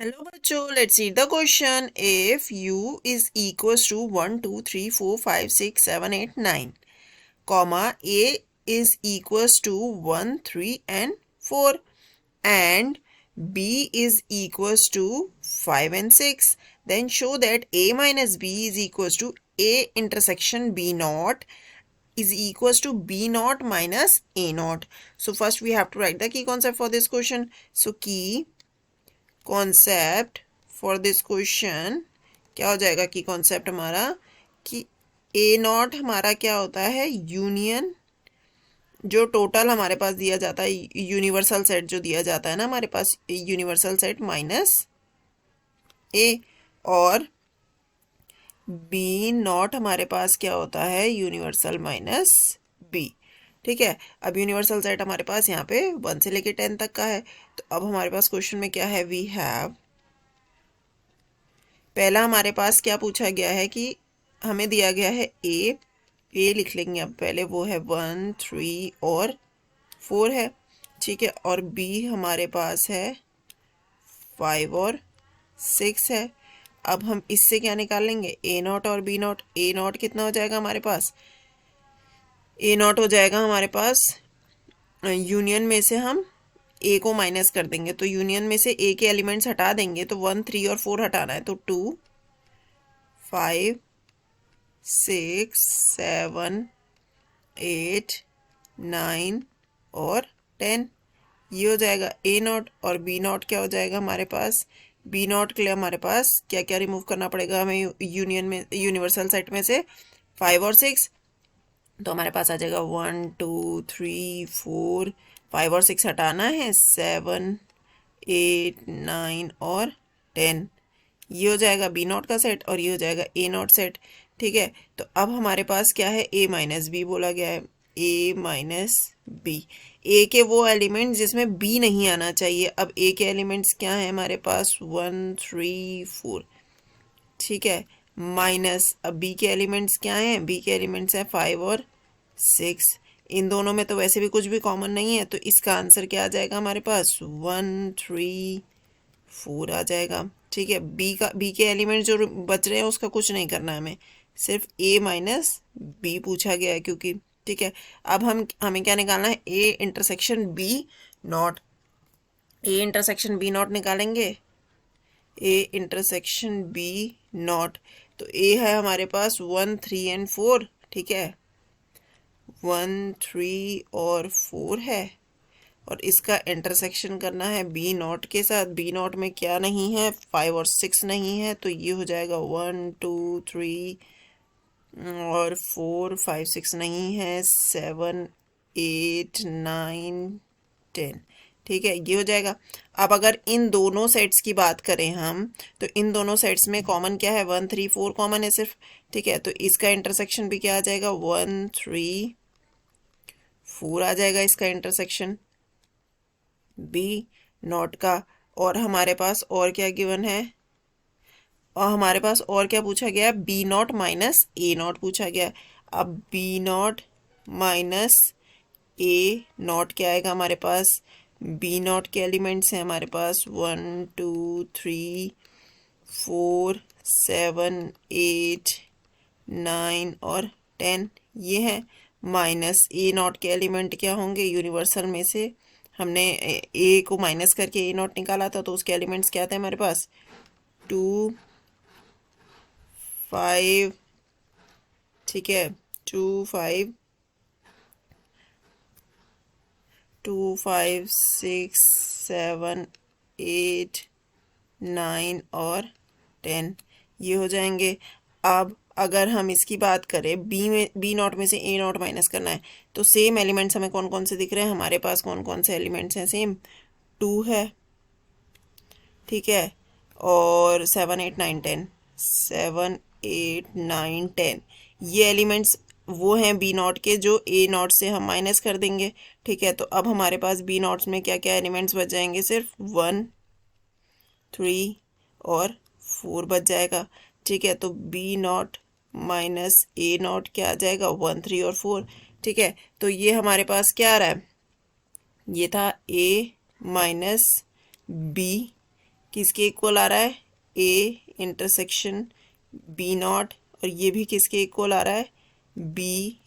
Hello बच्चों, let's read the question. If u is equals to 1 2 3 4 5 6 7 8 9 comma a is equals to 1 3 and 4 and b is equals to 5 and 6, then show that a minus b is equals to a intersection b naught is equals to b naught minus a naught. So first we have to write the key concept for this question. So key concept for this question क्या हो जाएगा कि concept हमारा कि ए not हमारा क्या होता है, यूनियन जो टोटल हमारे पास दिया जाता है, यूनिवर्सल सेट जो दिया जाता है ना हमारे पास, यूनिवर्सल सेट माइनस ए, और बी नॉट हमारे पास क्या होता है, यूनिवर्सल माइनस बी. ठीक है, अब यूनिवर्सल सेट हमारे पास यहाँ पे 1 से लेके 10 तक का है. तो अब हमारे पास क्वेश्चन में क्या है, वी हैव, पहला हमारे पास क्या पूछा गया है कि हमें दिया गया है ए लिख लेंगे अब पहले, वो है 1 3 और 4 है. ठीक है, और बी हमारे पास है 5 और 6 है. अब हम इससे क्या निकाल लेंगे, ए नॉट और बी नॉट. ए नॉट कितना हो जाएगा हमारे पास, ए नॉट हो जाएगा हमारे पास, यूनियन में से हम ए को माइनस कर देंगे, तो यूनियन में से ए के एलिमेंट्स हटा देंगे, तो 1 3 और 4 हटाना है, तो 2 5 6 7 8 9 और 10. ये हो जाएगा ए नॉट. और बी नॉट क्या हो जाएगा हमारे पास, बी नॉट के लिए हमारे पास क्या क्या रिमूव करना पड़ेगा हमें यूनियन में, यूनिवर्सल सेट में से 5 और 6, तो हमारे पास आ जाएगा 1 2 3 4, 5 और 6 हटाना है, 7 8 9 और 10. ये हो जाएगा बी नॉट का सेट और ये हो जाएगा ए नॉट सेट. ठीक है, तो अब हमारे पास क्या है, ए माइनस बी बोला गया है, ए माइनस बी, ए के वो एलिमेंट्स जिसमें बी नहीं आना चाहिए. अब ए के एलिमेंट्स क्या है हमारे पास, 1 3 4. ठीक है, माइनस, अब बी के एलिमेंट्स क्या हैं, बी के एलिमेंट्स हैं 5 और 6. इन दोनों में तो वैसे भी कुछ भी कॉमन नहीं है, तो इसका आंसर क्या आ जाएगा हमारे पास, 1 3 4 आ जाएगा. ठीक है, बी के एलिमेंट जो बच रहे हैं उसका कुछ नहीं करना है हमें, सिर्फ ए माइनस बी पूछा गया है क्योंकि. ठीक है, अब हमें क्या निकालना है, A intersection B not. A intersection B not निकालेंगे, ए इंटरसेक्शन बी नॉट. तो ए है हमारे पास 1 3 एंड 4. ठीक है, 1 3 और 4 है, और इसका इंटरसेक्शन करना है बी नॉट के साथ. बी नॉट में क्या नहीं है, 5 और 6 नहीं है, तो ये हो जाएगा 1 2 3 और 4 5 6 नहीं है, 7 8 9 10. ठीक है, ये हो जाएगा. अब अगर इन दोनों सेट्स की बात करें हम, तो इन दोनों सेट्स में कॉमन क्या है, 1 3 4 कॉमन है सिर्फ. ठीक है, तो इसका इंटरसेक्शन भी क्या आ जाएगा, 1 3 4 आ जाएगा इसका इंटरसेक्शन बी नॉट का. और हमारे पास और क्या गिवन है, और हमारे पास और क्या पूछा गया है, B not minus A not पूछा गया है. अब B not minus A not क्या आएगा हमारे पास, बी नॉट के एलिमेंट्स हैं हमारे पास 1 2 3 4 7 8 9 और 10, ये हैं. माइनस ए नॉट के एलिमेंट क्या होंगे, यूनिवर्सल में से हमने ए को माइनस करके ए नॉट निकाला था, तो उसके एलिमेंट्स क्या थे हमारे पास, 2 5. ठीक है, 2 5 2 5 6 7 8 9 और 10, ये हो जाएंगे. अब अगर हम इसकी बात करें, बी नॉट में से ए नॉट माइनस करना है, तो सेम एलिमेंट्स हमें कौन कौन से दिख रहे हैं हमारे पास, कौन कौन से एलिमेंट्स हैं, सेम 2 है. ठीक है, और 7 8 9 10, 7 8 9 10, ये एलिमेंट्स वो हैं बी नॉट के जो ए नॉट से हम माइनस कर देंगे. ठीक है, तो अब हमारे पास बी नॉट्स में क्या क्या एलिमेंट्स बच जाएंगे, सिर्फ 1 3 और 4 बच जाएगा. ठीक है, तो B not minus A not क्या आ जाएगा, 1 3 और 4. ठीक है, तो ये हमारे पास क्या आ रहा है, ये था ए माइनस बी किसके इक्वल आ रहा है, ए इंटरसेक्शन बी नॉट, और ये भी किसके इक्वल आ रहा है, B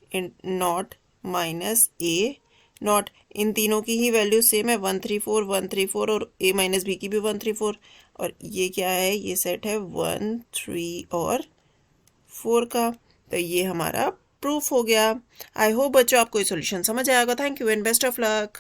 not minus A nought. इन तीनों की ही वैल्यू सेम है, 134 और ए माइनस बी की भी 134, और ये क्या है, ये सेट है 1 3 और 4 का। तो ये हमारा प्रूफ हो गया। आई होप बच्चों आपको ये सॉल्यूशन समझ आएगा। Thank you and best of luck.